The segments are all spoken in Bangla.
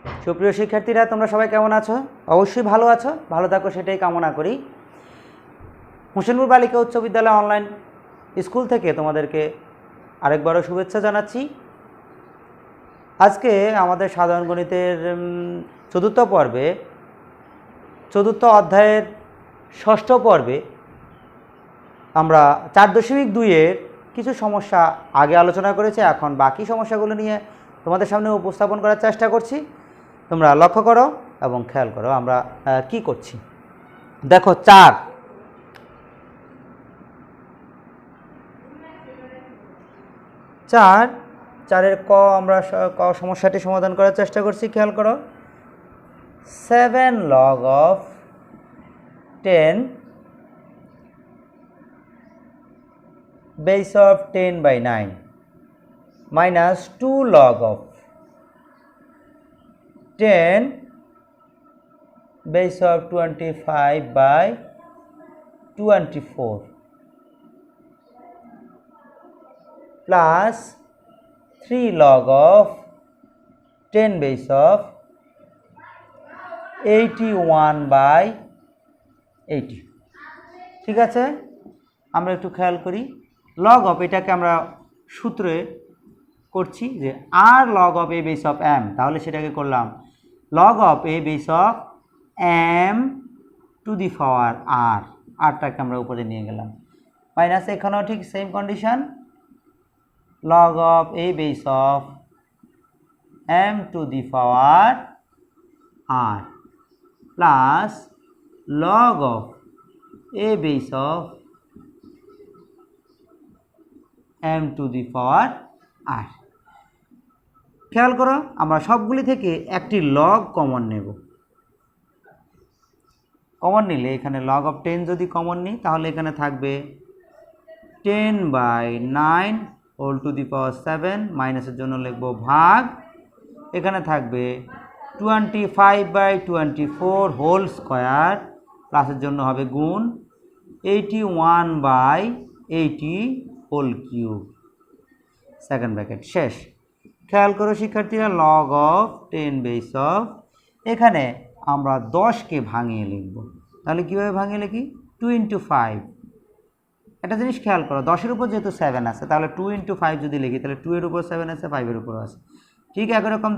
সুপ্রিয় শিক্ষার্থীরা, তোমরা সবাই কেমন আছো? অবশ্যই ভালো আছো, ভালো থাকো সেটাই কামনা করি। হোসেনপুর বালিকা উচ্চ বিদ্যালয় অনলাইন স্কুল থেকে তোমাদেরকে আরেকবারও শুভেচ্ছা জানাচ্ছি। আজকে আমাদের সাধারণ গণিতের চতুর্থ অধ্যায়ের ষষ্ঠ পর্বে আমরা 4.2-এর কিছু সমস্যা আগে আলোচনা করেছি। এখন বাকি সমস্যাগুলো নিয়ে তোমাদের সামনে উপস্থাপন করার চেষ্টা করছি। তোমরা লক্ষ্য করো এবং খেয়াল করো আমরা কি করছি। দেখো, 4-এর ক আমরা সমস্যাটি সমাধান করার চেষ্টা করছি। খেয়াল করো, 7 log of 10 base of 10/9 minus 2 log of 10 base of 25/24 plus 3 log of 10 base of 81/80। ঠিক আছে, আমরা একটু খেয়াল করি। লগ অফ এটাকে আমরা সূত্রে করছি যে r log of a base of m, তাহলে সেটাকে করলাম log of a base of m to the power আরটাকে আমরা উপরে নিয়ে গেলাম, মাইনাস এখানেও ঠিক same condition, log of a base of m to the power r plus log of a base of m to the power r। খেয়াল করো, আমরা সবগুলি থেকে একটি লগ কমন নেব। কমন নিলে এখানে log of 10 যদি কমন নিই তাহলে এখানে থাকবে 10/9 হোল টু দি পাওয়ার 7, মাইনাসের জন্য লিখব ভাগ, এখানে থাকবে 25/24 হোল স্কোয়ার, প্লাসের জন্য হবে গুণ 81/80 হোল কিউব, সেকেন্ড ব্র্যাকেট শেষ। খেয়াল করো শিক্ষার্থীরা, লগ অফ 10 বেস অফ, এখানে আমরা 10কে ভাঙিয়ে লিখব। তাহলে কীভাবে ভাঙিয়ে লিখি? 2 × 5। একটা জিনিস খেয়াল করো, 10-এর উপর যেহেতু 7 আছে তাহলে 2 × 5 যদি লিখি তাহলে 2 এর উপর 7 আছে, 5-এর উপর আছে। ঠিক একরকম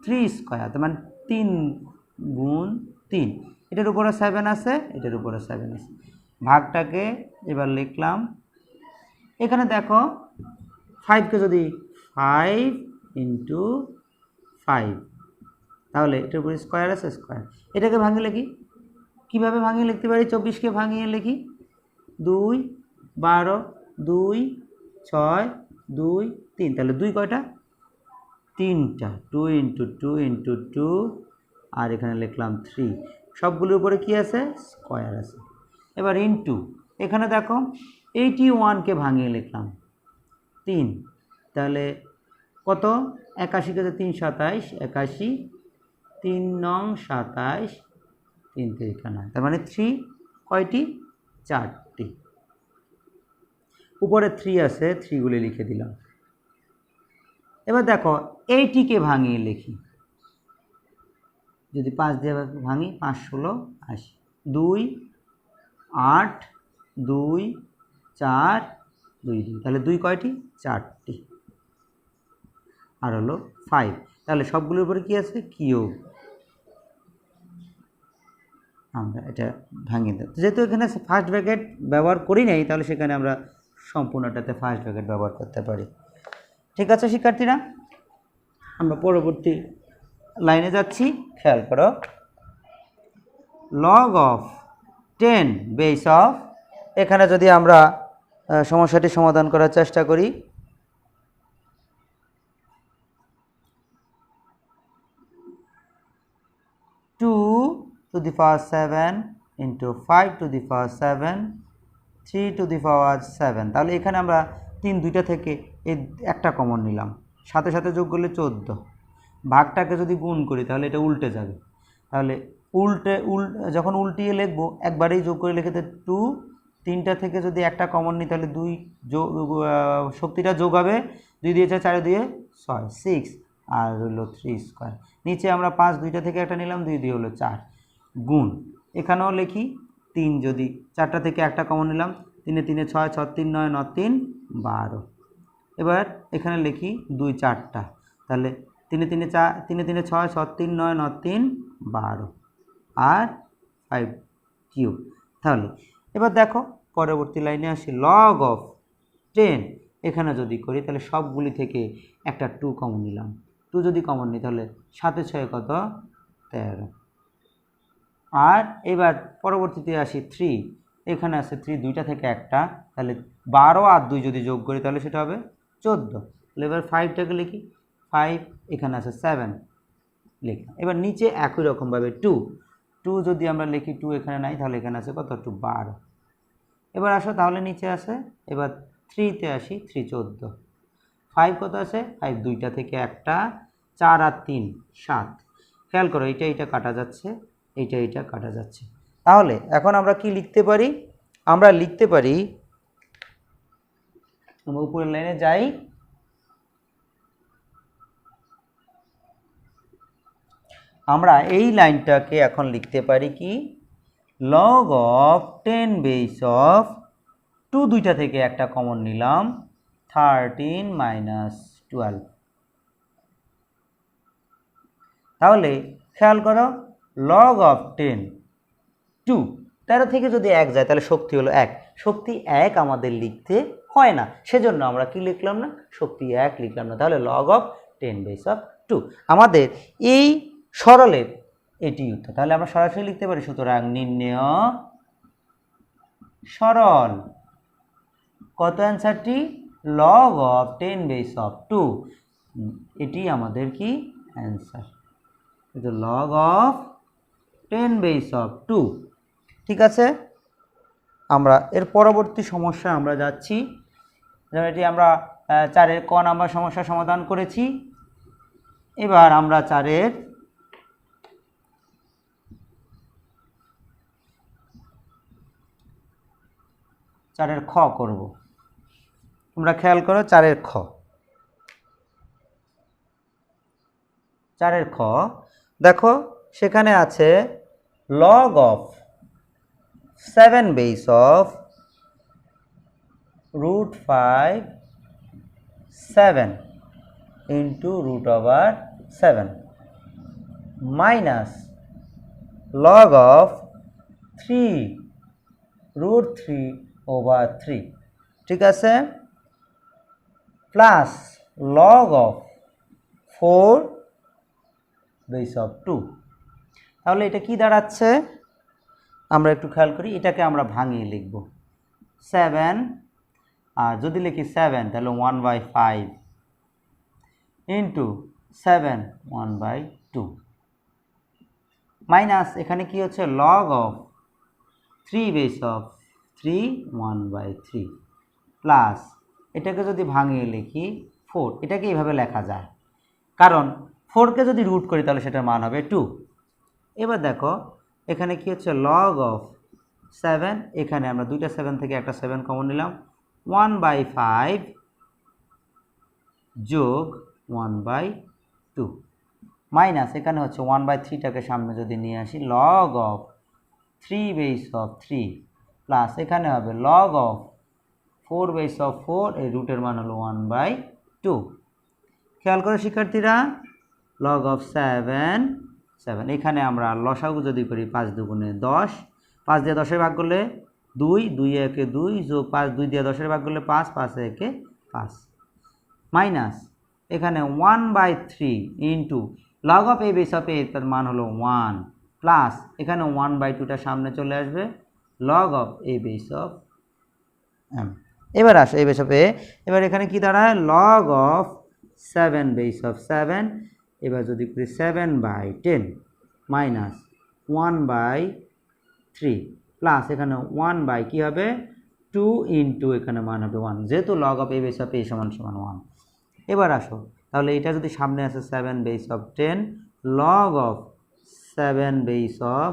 3 স্কোয়ার, তার মানে 3 × 3, এটার উপরে 7 আছে, এটার উপরে 7 আছে। ভাগটাকে এবার লিখলাম, এখানে দেখো 5কে যদি 5 × 5, তাহলে এটার উপরে স্কোয়ার আছে, স্কোয়ার। এটাকে ভাঙিয়ে লিখি, কীভাবে ভাঙিয়ে লিখতে পারি? 24কে ভাঙিয়ে লিখি 2, 12, 2, 6, 2, 3, তাহলে 2 কয়টা? 3টা, 2 × 2 × 2, আর এখানে লিখলাম 3। সবগুলোর উপরে কি আছে? স্কোয়ার আছে। এবার ইনটু, এখানে দেখো 81কে ভাঙিয়ে লিখলাম 3, তাহলে কত? 81 কে 3 × 27, 81, 3 নং 27, 3 × 3 = 9, তার মানে 3 কয়টি? 4টি। উপরে 3 আছে, 3গুলি লিখে দিলাম। এবার দেখো 80কে ভাঙিয়ে লিখি, যদি 5 দিয়ে ভাঙি 5 × 16 = 80, 2, 8, 2, 4, 2, 2, তাহলে 2 কয়টি? 4টি, আর হলো 5, তাহলে সবগুলোর উপরে কি আছে? কিউব। আমরা এটা ভাঙিয়ে দেব, যেহেতু এখানে ফার্স্ট ব্র্যাকেট ব্যবহার করি নাই তাহলে সেখানে আমরা সম্পূর্ণটাতে ফার্স্ট ব্র্যাকেট ব্যবহার করতে পারি। ঠিক আছে শিক্ষার্থীরা, আমরা পরবর্তী লাইনে যাচ্ছি। খেয়াল করো, লগ অফ 10 বেস অফ, এখানে যদি আমরা সমস্যাটি সমাধান করার চেষ্টা করি, two to the power 7 × 5 to the power 7, 3 to the power 7, তাহলে এখানে আমরা 3 দুইটা থেকে এই একটা কমন নিলাম, সাথে সাথে যোগ করলে 14। ভাগটাকে যদি গুণ করি তাহলে এটা উল্টে যাবে, তাহলে যখন উল্টিয়ে লিখবো একবারেই যোগ করে লিখে 2, 3টা থেকে যদি একটা কমন নিই তাহলে 2 শক্তিটা যোগ হবে, 2 দিয়ে 4, 4 দিয়ে 6, 6, আর হলো 3 স্কোয়ার। নিচে আমরা 5 দুইটা থেকে একটা নিলাম, 2 দিয়ে হলো 4 গুণ, এখানেও লিখি 3 যদি 4টা থেকে একটা কমন নিলাম, 3 এ 3 এ 6, 6 3 9 9 3 12। এবার এখানে লিখি 2 4টা, তাহলে 3 এ 3 এ 4, 3 এ 3 এ 6, 6 3 9 9 3 12 আর 5 কিউব। তাহলে এবার দেখো পরবর্তী লাইনে আসি, লগ অফ 10 এখানে যদি করি তাহলে সবগুলি থেকে একটা 2 কমন নিলাম, 2 যদি কমন নিই তাহলে 7 এ 6 কত 13। আর এবার পরবর্তীতে আসি 3, এখানে আছে 3 দুইটা থেকে একটা, তাহলে 12 আর 2 যদি যোগ করি তাহলে সেটা হবে 14। তাহলে এবার 5টাকে লিখি, 5 এখানে আছে 7 লিখলাম। এবার নিচে একই রকমভাবে 2 যদি আমরা লিখি 2 এখানে নাই, তাহলে এখানে আছে কত 2 12। এবার আসো তাহলে নিচে আছে, এবার 3তে আসি, 3 14, 5 কত আছে 5 দুইটা থেকে একটা, 4 আর 3 7। খেয়াল করো এইটা কাটা যাচ্ছে, এইটা কাটা যাচ্ছে। তাহলে এখন আমরা কি লিখতে পারি, আমরা লিখতে পারি, আমরা উপরের লাইনে যাই, আমরা এই লাইনটাকে এখন লিখতে পারি কি, লগ অফ 10 বেস অফ 2 দুইটা থেকে একটা কমন নিলাম, 13 মাইনাস 12। তাহলে খেয়াল করো লগ অফ 10 2 13 থেকে যদি 1 যায় তাহলে শক্তি হলো 1, শক্তি 1 আমাদের লিখতে হয় না, সেজন্য আমরা কি লিখলাম না, শক্তি 1 লিখলাম না। তাহলে লগ অফ 10 বেস অফ 2 আমাদের এই সরলের এটি উত্তর। তাহলে আমরা সরাসরি লিখতে পারি, সুতরাং নির্ণেয় সরল, কত অ্যান্সারটি, লগ অফ 10 বেস অফ 2, এটি আমাদের কি answer, log of 10 base of 2। ঠিক আছে, আমরা এর পরবর্তী সমস্যা আমরা যাচ্ছি, যেমন এটি আমরা 4-এর ক নাম্বার সমস্যা সমাধান করেছি। এবার আমরা 4-এর খ করব। তোমরা খেয়াল করো 4-এর খ, 4-এর খ দেখো সেখানে আছে log of 7 base of root 5 7 into root over 7 minus log of 3 root 3 over 3, ঠিক আছে, plus log of 4 base of 2। তাহলে এটা কি দাঁড়াচ্ছে, আমরা একটু খেয়াল করি, এটাকে আমরা ভাঙিয়ে লিখব 7, আর যদি লিখি 7 তাহলে 1/5 ইন্টু 7 1/2 মাইনাস এখানে কি হচ্ছে log of 3 base of 3 1/3 plus এটাকে যদি ভাঙিয়ে লিখি 4, এটাকে এইভাবে লেখা যায় কারণ 4কে যদি রুট করি তাহলে সেটার মান হবে 2। এবার দেখো এখানে কি হচ্ছে লগ অফ 7, এখানে আমরা দুইটা 7 থেকে একটা 7 কমন নিলাম, 1/5 যোগ 1/2 মাইনাস এখানে হচ্ছে 1/3টাকে সামনে যদি নিয়ে আসি, log of 3 base of 3 plus এখানে হবে লগ অফ 4 বেস অফ 4, এই রুটের মান হলো 1/2। খেয়াল করে শিক্ষার্থীরা, লগ অফ 7 এখানে আমরা লসাগু যদি করি 5 দুগুণে 10, 5 দিয়ে 10-এর ভাগ করলে 2, 2 একে 2 যোগ 5, 2 দিয়ে 10-এর ভাগ করলে 5, 5 একে 5 মাইনাস এখানে 1/3 into log of a base of a, তার মান হলো 1 প্লাস এখানে 1/2টা সামনে চলে আসবে, log of a base of M. এবার আসো এ বেস অফ এ, এবার এখানে কি দাঁড়ায় লগ অফ 7 বেস অফ 7, এবার যদি করি 7/10 মাইনাস 1/3 প্লাস এখানে 1 কি হবে 2 ইন্টু এখানে মান হবে 1, যেহেতু log of a base of a সমান 1। এবার আসো তাহলে এটা যদি সামনে আসে 7 base of 10, log of 7 base of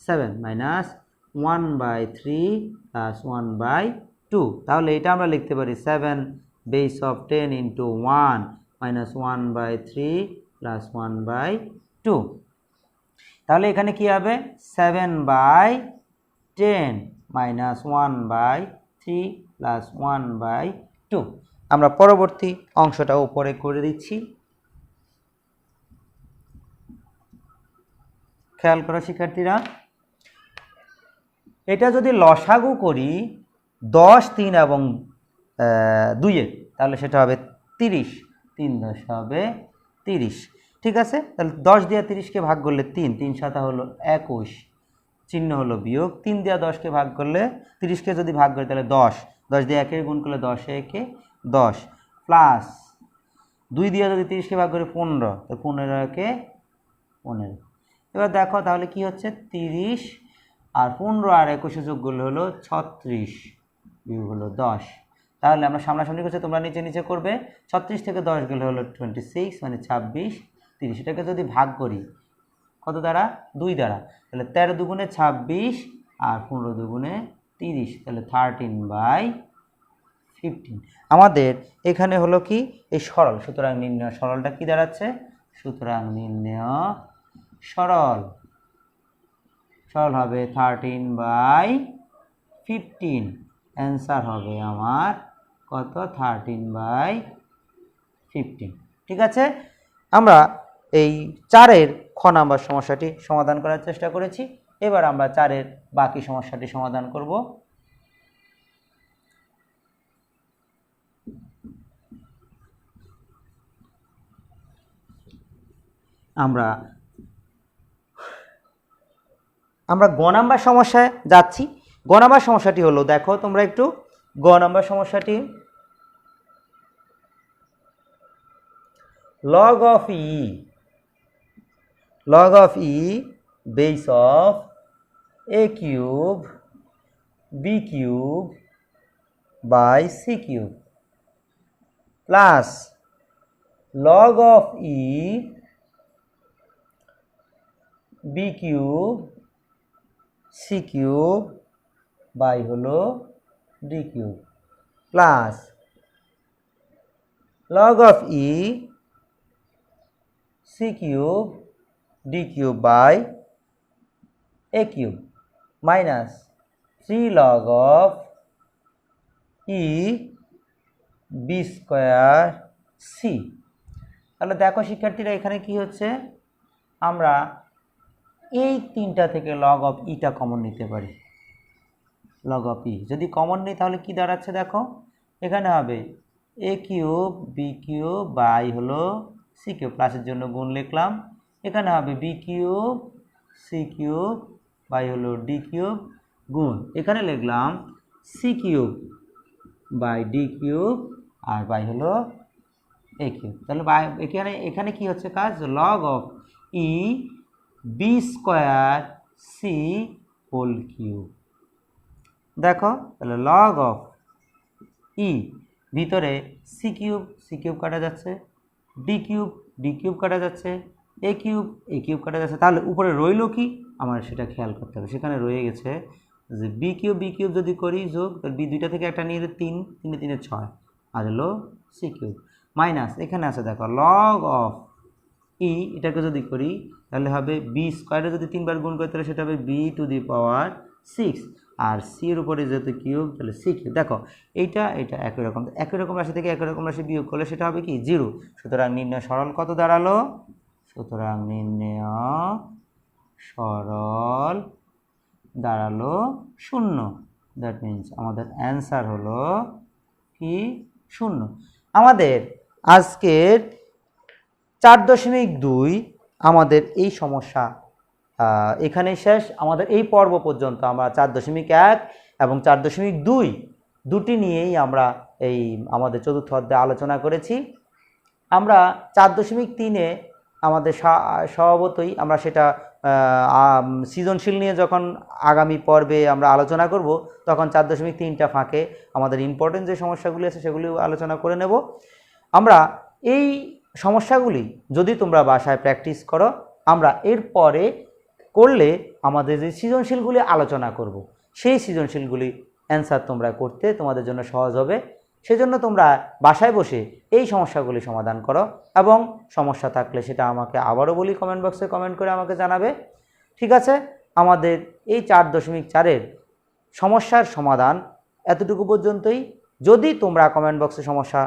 7 minus 1/3 plus 1/2, তাহলে এটা আমরা লিখতে পারি 7 base of 10 into 1 minus 1/3 plus 1/2। তাহলে এখানে কি হবে 7/10 মাইনাস 1/3 প্লাস 1/2। আমরা পরবর্তী অংশটা উপরে করে দিচ্ছি। খেয়াল করো শিক্ষার্থীরা, এটা যদি লসাগু করি 10, 3 এবং 2-এর, তাহলে সেটা হবে 30। 3 10 হবে 30। ঠিক আছে, তাহলে 10 দিয়ে 30কে ভাগ করলে 3, 3 7 হলো 21, চিহ্ন হলো বিয়োগ। 3 দিয়ে 10কে ভাগ করলে 30কে যদি ভাগ করি তাহলে 10, 10 দিয়ে 1 গুণ করলে 10 একে 10, প্লাস 2 দিয়ে যদি 30কে ভাগ করি 15, তো 15 একে 15। এবার দেখো তাহলে কি হচ্ছে 30 আর 15 আর 21 যোগ করলে হলো 36 বিয়োগ হলো 10। তাহলে আমরা সামনাসামনি করছি, তোমরা নিচে নিচে করবে। 36 থেকে 10 গেলে হলো 26 মানে 26, 30। এটাকে যদি ভাগ করি কত দ্বারা? 2 দ্বারা, তাহলে 13 দুগুণে 26 আর 15 দুগুণে 30, তাহলে 13/15। আমাদের এখানে হলো কি এই সরল, সুতরাং নির্ণয় সরলটা কি দাঁড়াচ্ছে? সুতরাং নির্ণয় সরল হবে 13/15। অ্যান্সার হবে আমার কত? 13/15। ঠিক আছে, আমরা এই 4-এর খ নাম্বার সমস্যাটি সমাধান করার চেষ্টা করেছি। এবার আমরা 4-এর বাকি সমস্যাটি সমাধান করব। আমরা গ নাম্বার সমস্যায় যাচ্ছি। গ নাম্বার সমস্যাটি হলো, দেখো তোমরা একটু গ নাম্বার সমস্যাটি, log of e base of a cube b cube by c cube plus log of e b cube c cube by হলো d cube plus log of e c cube d cube by a cube minus 3 log of e b square c। তাহলে দেখো শিক্ষার্থীরা, এখানে কি হচ্ছে, আমরা এই তিনটা থেকে লগ অফ ইটা কমন নিতে পারি। লগ অফ ই যদি কমন নিই তাহলে কি দাঁড়াচ্ছে দেখো, এখানে হবে A cube B cube by হলো সি কিউব, প্লাসের জন্য গুণ লিখলাম। এখানে হবে B cube C cube by হলো ডি কিউব গুণ, এখানে লিখলাম C cube by D cube আর বাই হলো এ কিউব। তাহলে এখানে কি হচ্ছে কাজ, log of E B square C whole cube. দেখো তাহলে লগ অফ ই, ভিতরে সি কিউব কাটা যাচ্ছে, ডি কিউব কাটা যাচ্ছে, এ কিউব কাটা যাচ্ছে। তাহলে উপরে রইল কি আমার সেটা খেয়াল করতে হবে। সেখানে রয়ে গেছে যে বি কিউব যদি করি যোগ, তাহলে বি দুইটা থেকে একটা নিয়ে 3, 3 3 6 আর হলো সি কিউব মাইনাস এখানে আছে দেখো লগ অফ ই, এটাকে যদি করি তাহলে হবে বি স্কোয়ারে যদি 3 বার গুণ করি তাহলে সেটা হবে বি টু দি পাওয়ার 6 আর সি এর উপরে যেহেতু কিউব তাহলে সি কিউব। দেখো এইটা একই রকম রাশি থেকে একই রকম রাশি বিয়োগ করলে সেটা হবে কি 0। সুতরাং নির্ণয় সরল কত দাঁড়ালো? সুতরাং নির্ণয় সরল দাঁড়ালো 0। দ্যাট মিনস আমাদের অ্যান্সার হলো কি 0। আমাদের আজকের 4.2 আমাদের এই সমস্যা এখানেই শেষ। আমাদের এই পর্ব পর্যন্ত আমরা 4.1 এবং 4.2 দুটি নিয়েই আমরা এই আমাদের চতুর্থ অধ্যায়ে আলোচনা করেছি। আমরা 4.3-এ আমাদের স্বভাবতই আমরা সেটা সৃজনশীল নিয়ে যখন আগামী পর্বে আমরা আলোচনা করব তখন 4.3টা ফাঁকে আমাদের ইম্পর্টেন্ট যে সমস্যাগুলি আছে সেগুলি আলোচনা করে নেব। আমরা এই সমস্যাগুলি যদি তোমরা বাসায় প্র্যাকটিস করো, আমরা এরপরে করলে আমাদের যে সৃজনশীলগুলি আলোচনা করব সেই সৃজনশীলগুলি অ্যান্সার তোমরা করতে তোমাদের জন্য সহজ হবে। সেজন্য তোমরা বাসায় বসে এই সমস্যাগুলি সমাধান করো এবং সমস্যা থাকলে সেটা আমাকে আবারও বলি কমেন্ট বক্সে কমেন্ট করে আমাকে জানাবে। ঠিক আছে, আমাদের এই 4.4-এর সমস্যার সমাধান এতটুকু পর্যন্তই। যদি তোমরা কমেন্ট বক্সে সমস্যা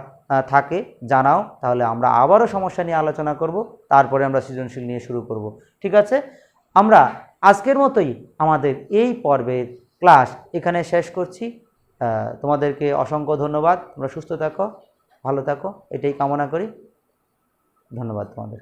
থাকে জানাও, তাহলে আমরা আবারও সমস্যা নিয়ে আলোচনা করব, তারপরে আমরা সৃজনশীল নিয়ে শুরু করব। ঠিক আছে, আমরা আজকের মতোই আমাদের এই পর্বের ক্লাস এখানে শেষ করছি। তোমাদেরকে অসংখ্য ধন্যবাদ। তোমরা সুস্থ থাকো, ভালো থাকো, এটাই কামনা করি। ধন্যবাদ তোমাদের।